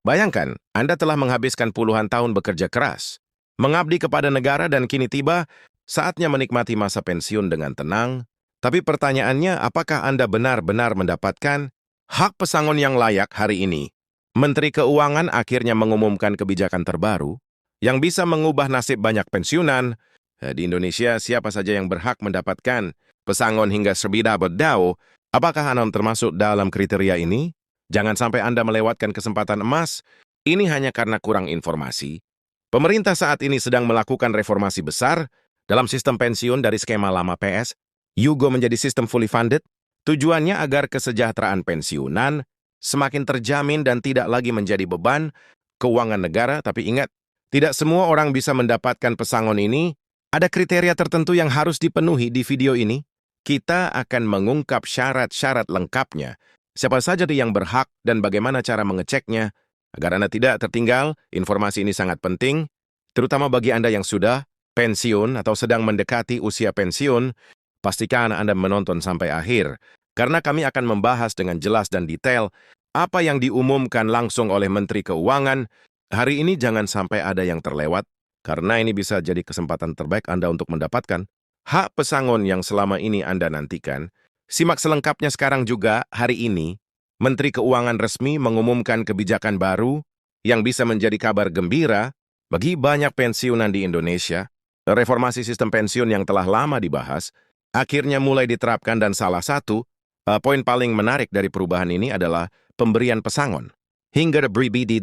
Bayangkan, Anda telah menghabiskan puluhan tahun bekerja keras, mengabdi kepada negara dan kini tiba saatnya menikmati masa pensiun dengan tenang. Tapi pertanyaannya, apakah Anda benar-benar mendapatkan hak pesangon yang layak hari ini? Menteri Keuangan akhirnya mengumumkan kebijakan terbaru yang bisa mengubah nasib banyak pensiunan. Di Indonesia, siapa saja yang berhak mendapatkan pesangon hingga $1 apakah Anda termasuk dalam kriteria ini? Jangan sampai Anda melewatkan kesempatan emas. Ini hanya karena kurang informasi. Pemerintah saat ini sedang melakukan reformasi besar dalam sistem pensiun dari skema lama PS, Yugo menjadi sistem fully funded. Tujuannya agar kesejahteraan pensiunan semakin terjamin dan tidak lagi menjadi beban keuangan negara. Tapi ingat, tidak semua orang bisa mendapatkan pesangon ini. Ada kriteria tertentu yang harus dipenuhi di video ini. Kita akan mengungkap syarat-syarat lengkapnya. Siapa saja yang berhak dan bagaimana cara mengeceknya. Agar Anda tidak tertinggal, informasi ini sangat penting, terutama bagi Anda yang sudah pensiun atau sedang mendekati usia pensiun. Pastikan Anda menonton sampai akhir, karena kami akan membahas dengan jelas dan detail apa yang diumumkan langsung oleh Menteri Keuangan. Hari ini jangan sampai ada yang terlewat, karena ini bisa jadi kesempatan terbaik Anda untuk mendapatkan hak pesangon yang selama ini Anda nantikan. Simak selengkapnya sekarang juga. Hari ini, Menteri Keuangan resmi mengumumkan kebijakan baru yang bisa menjadi kabar gembira bagi banyak pensiunan di Indonesia. Reformasi sistem pensiun yang telah lama dibahas akhirnya mulai diterapkan dan salah satu poin paling menarik dari perubahan ini adalah pemberian pesangon hingga $1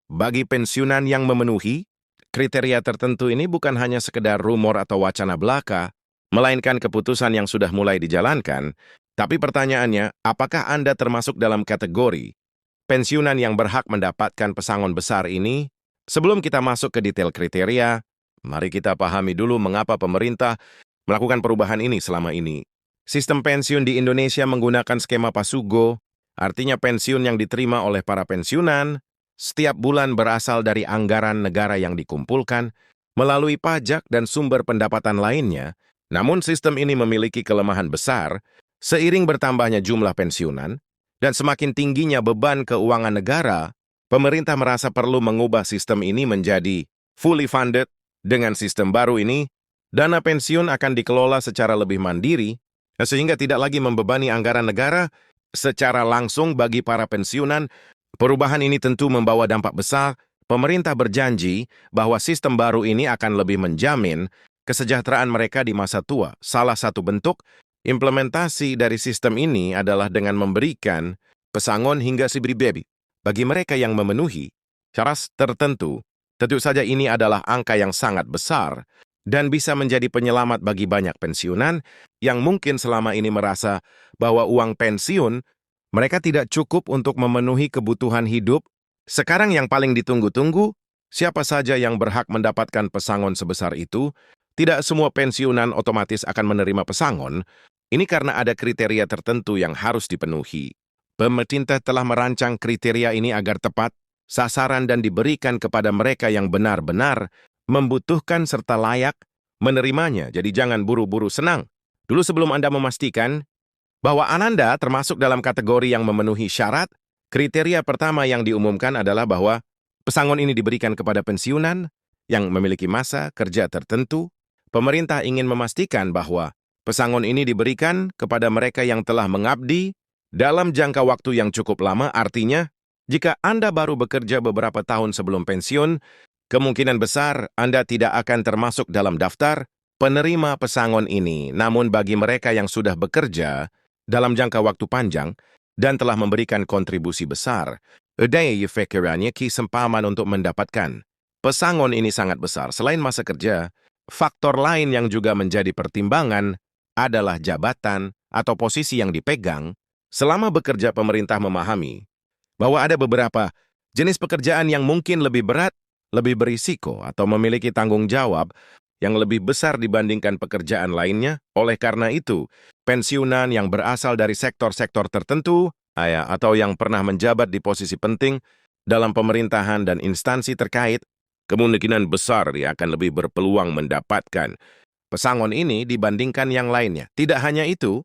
bagi pensiunan yang memenuhi kriteria tertentu. Ini bukan hanya sekedar rumor atau wacana belaka, melainkan keputusan yang sudah mulai dijalankan. Tapi pertanyaannya, apakah Anda termasuk dalam kategori pensiunan yang berhak mendapatkan pesangon besar ini? Sebelum kita masuk ke detail kriteria, mari kita pahami dulu mengapa pemerintah melakukan perubahan ini selama ini. Sistem pensiun di Indonesia menggunakan skema Pasugo, artinya pensiun yang diterima oleh para pensiunan setiap bulan berasal dari anggaran negara yang dikumpulkan melalui pajak dan sumber pendapatan lainnya. Namun sistem ini memiliki kelemahan besar. Seiring bertambahnya jumlah pensiunan dan semakin tingginya beban keuangan negara, pemerintah merasa perlu mengubah sistem ini menjadi fully funded. Dengan sistem baru ini, dana pensiun akan dikelola secara lebih mandiri, sehingga tidak lagi membebani anggaran negara secara langsung bagi para pensiunan. Perubahan ini tentu membawa dampak besar. Pemerintah berjanji bahwa sistem baru ini akan lebih menjamin kesejahteraan mereka di masa tua. Salah satu bentuk implementasi dari sistem ini adalah dengan memberikan pesangon hingga $1 bagi mereka yang memenuhi syarat tertentu. Tentu saja ini adalah angka yang sangat besar dan bisa menjadi penyelamat bagi banyak pensiunan yang mungkin selama ini merasa bahwa uang pensiun mereka tidak cukup untuk memenuhi kebutuhan hidup. Sekarang yang paling ditunggu-tunggu, siapa saja yang berhak mendapatkan pesangon sebesar itu. Tidak semua pensiunan otomatis akan menerima pesangon. Ini karena ada kriteria tertentu yang harus dipenuhi. Pemerintah telah merancang kriteria ini agar tepat, sasaran dan diberikan kepada mereka yang benar-benar membutuhkan serta layak menerimanya. Jadi jangan buru-buru senang. Dulu sebelum Anda memastikan bahwa Anda termasuk dalam kategori yang memenuhi syarat, kriteria pertama yang diumumkan adalah bahwa pesangon ini diberikan kepada pensiunan yang memiliki masa kerja tertentu. Pemerintah ingin memastikan bahwa pesangon ini diberikan kepada mereka yang telah mengabdi dalam jangka waktu yang cukup lama. Artinya, jika Anda baru bekerja beberapa tahun sebelum pensiun, kemungkinan besar Anda tidak akan termasuk dalam daftar penerima pesangon ini. Namun bagi mereka yang sudah bekerja dalam jangka waktu panjang dan telah memberikan kontribusi besar, pikirannya kesempatan untuk mendapatkan pesangon ini sangat besar. Selain masa kerja, faktor lain yang juga menjadi pertimbangan adalah jabatan atau posisi yang dipegang. Selama bekerja, pemerintah memahami bahwa ada beberapa jenis pekerjaan yang mungkin lebih berat, lebih berisiko, atau memiliki tanggung jawab yang lebih besar dibandingkan pekerjaan lainnya. Oleh karena itu, pensiunan yang berasal dari sektor-sektor tertentu, atau yang pernah menjabat di posisi penting dalam pemerintahan dan instansi terkait, kemungkinan besar dia akan lebih berpeluang mendapatkan pesangon ini dibandingkan yang lainnya. Tidak hanya itu,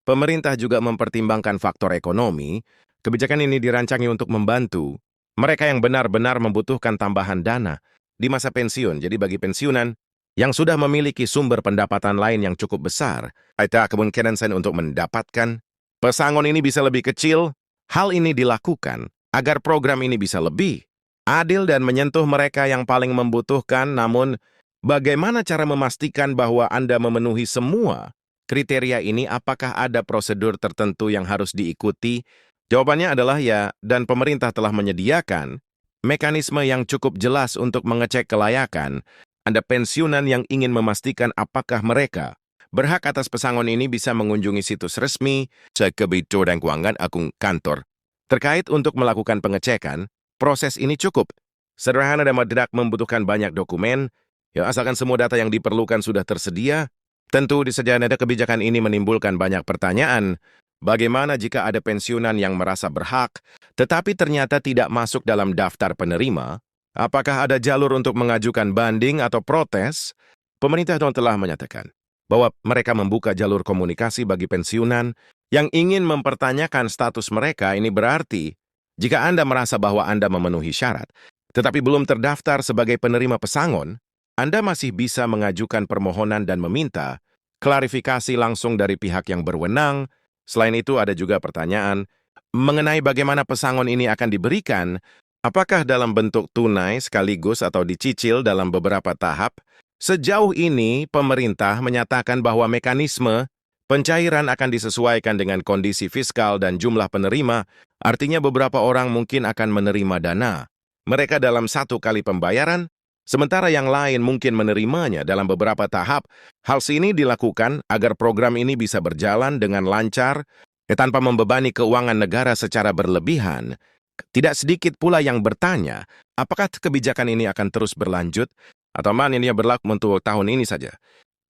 pemerintah juga mempertimbangkan faktor ekonomi. Kebijakan ini dirancang untuk membantu Mereka yang benar-benar membutuhkan tambahan dana di masa pensiun. Jadi bagi pensiunan yang sudah memiliki sumber pendapatan lain yang cukup besar, ada kemungkinan untuk mendapatkan pesangon ini bisa lebih kecil. Hal ini dilakukan agar program ini bisa lebih adil dan menyentuh mereka yang paling membutuhkan. Namun, bagaimana cara memastikan bahwa Anda memenuhi semua kriteria ini? Apakah ada prosedur tertentu yang harus diikuti? Jawabannya adalah ya, dan pemerintah telah menyediakan mekanisme yang cukup jelas untuk mengecek kelayakan. Anda pensiunan yang ingin memastikan apakah mereka berhak atas pesangon ini bisa mengunjungi situs resmi Kementerian Keuangan Agung Kantor terkait untuk melakukan pengecekan. Proses ini cukup sederhana dan tidak membutuhkan banyak dokumen. Ya, asalkan semua data yang diperlukan sudah tersedia. Tentu disediakan kebijakan ini menimbulkan banyak pertanyaan. Bagaimana jika ada pensiunan yang merasa berhak, tetapi ternyata tidak masuk dalam daftar penerima? Apakah ada jalur untuk mengajukan banding atau protes? Pemerintah telah menyatakan bahwa mereka membuka jalur komunikasi bagi pensiunan yang ingin mempertanyakan status mereka. Ini berarti, jika Anda merasa bahwa Anda memenuhi syarat, tetapi belum terdaftar sebagai penerima pesangon, Anda masih bisa mengajukan permohonan dan meminta klarifikasi langsung dari pihak yang berwenang. Selain itu, ada juga pertanyaan mengenai bagaimana pesangon ini akan diberikan. Apakah dalam bentuk tunai sekaligus atau dicicil dalam beberapa tahap? Sejauh ini, pemerintah menyatakan bahwa mekanisme pencairan akan disesuaikan dengan kondisi fiskal dan jumlah penerima. Artinya beberapa orang mungkin akan menerima dana mereka dalam satu kali pembayaran, sementara yang lain mungkin menerimanya dalam beberapa tahap. Hal ini dilakukan agar program ini bisa berjalan dengan lancar, tanpa membebani keuangan negara secara berlebihan. Tidak sedikit pula yang bertanya, apakah kebijakan ini akan terus berlanjut, atau ini berlaku untuk tahun ini saja?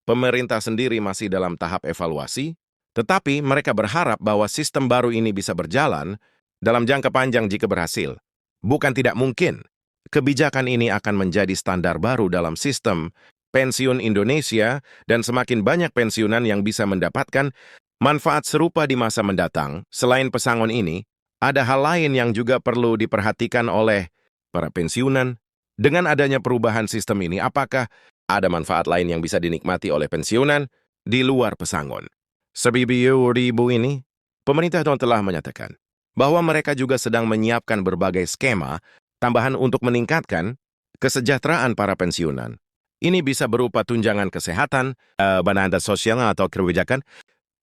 Pemerintah sendiri masih dalam tahap evaluasi, tetapi mereka berharap bahwa sistem baru ini bisa berjalan dalam jangka panjang jika berhasil. Bukan tidak mungkin, kebijakan ini akan menjadi standar baru dalam sistem pensiun Indonesia dan semakin banyak pensiunan yang bisa mendapatkan manfaat serupa di masa mendatang. Selain pesangon ini, ada hal lain yang juga perlu diperhatikan oleh para pensiunan. Dengan adanya perubahan sistem ini, apakah ada manfaat lain yang bisa dinikmati oleh pensiunan di luar pesangon? Ribu ini, pemerintah telah menyatakan bahwa mereka juga sedang menyiapkan berbagai skema tambahan untuk meningkatkan kesejahteraan para pensiunan. Ini bisa berupa tunjangan kesehatan, bantuan sosial atau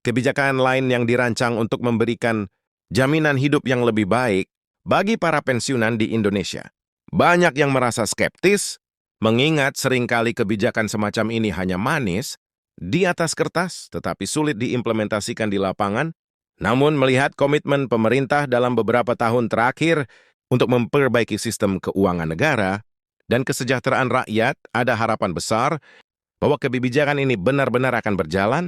kebijakan lain yang dirancang untuk memberikan jaminan hidup yang lebih baik bagi para pensiunan di Indonesia. Banyak yang merasa skeptis, mengingat seringkali kebijakan semacam ini hanya manis di atas kertas, tetapi sulit diimplementasikan di lapangan. Namun melihat komitmen pemerintah dalam beberapa tahun terakhir untuk memperbaiki sistem keuangan negara dan kesejahteraan rakyat, ada harapan besar bahwa kebijakan ini benar-benar akan berjalan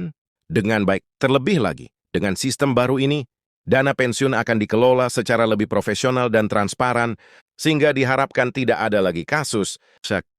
dengan baik. Terlebih lagi, dengan sistem baru ini, dana pensiun akan dikelola secara lebih profesional dan transparan, sehingga diharapkan tidak ada lagi kasus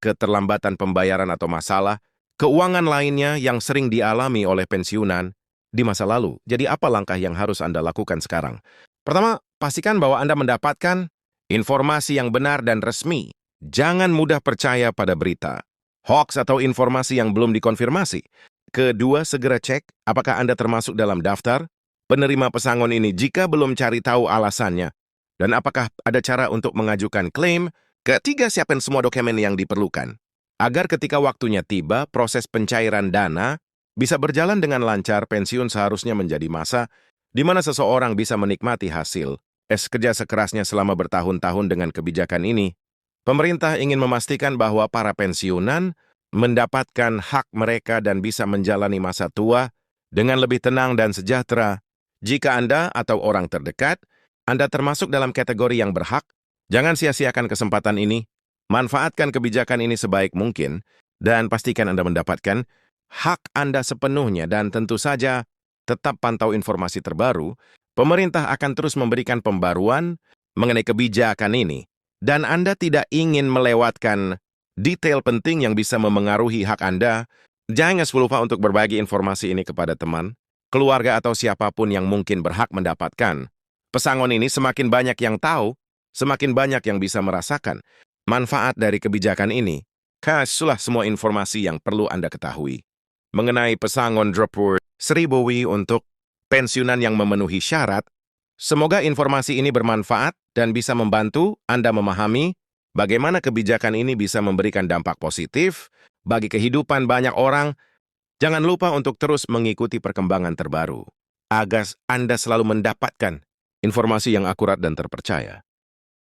keterlambatan pembayaran atau masalah keuangan lainnya yang sering dialami oleh pensiunan di masa lalu. Jadi apa langkah yang harus Anda lakukan sekarang? Pertama, pastikan bahwa Anda mendapatkan informasi yang benar dan resmi. Jangan mudah percaya pada berita, hoax atau informasi yang belum dikonfirmasi. Kedua, segera cek apakah Anda termasuk dalam daftar penerima pesangon ini jika belum cari tahu alasannya. Dan apakah ada cara untuk mengajukan klaim? Ketiga, siapkan semua dokumen yang diperlukan. Agar ketika waktunya tiba, proses pencairan dana bisa berjalan dengan lancar. Pensiun seharusnya menjadi masa di mana seseorang bisa menikmati hasil kerja sekerasnya selama bertahun-tahun. Dengan kebijakan ini, pemerintah ingin memastikan bahwa para pensiunan mendapatkan hak mereka dan bisa menjalani masa tua dengan lebih tenang dan sejahtera. Jika Anda atau orang terdekat Anda termasuk dalam kategori yang berhak, jangan sia-siakan kesempatan ini. Manfaatkan kebijakan ini sebaik mungkin dan pastikan Anda mendapatkan hak Anda sepenuhnya. Dan tentu saja, tetap pantau informasi terbaru. Pemerintah akan terus memberikan pembaruan mengenai kebijakan ini. Dan Anda tidak ingin melewatkan detail penting yang bisa memengaruhi hak Anda. Jangan lupa untuk berbagi informasi ini kepada teman, keluarga, atau siapapun yang mungkin berhak mendapatkan pesangon ini. Semakin banyak yang tahu, semakin banyak yang bisa merasakan manfaat dari kebijakan ini. Kasihlah semua informasi yang perlu Anda ketahui mengenai pesangon Dropper 1000 Wi untuk pensiunan yang memenuhi syarat. Semoga informasi ini bermanfaat dan bisa membantu Anda memahami bagaimana kebijakan ini bisa memberikan dampak positif bagi kehidupan banyak orang. Jangan lupa untuk terus mengikuti perkembangan terbaru agar Anda selalu mendapatkan informasi yang akurat dan terpercaya.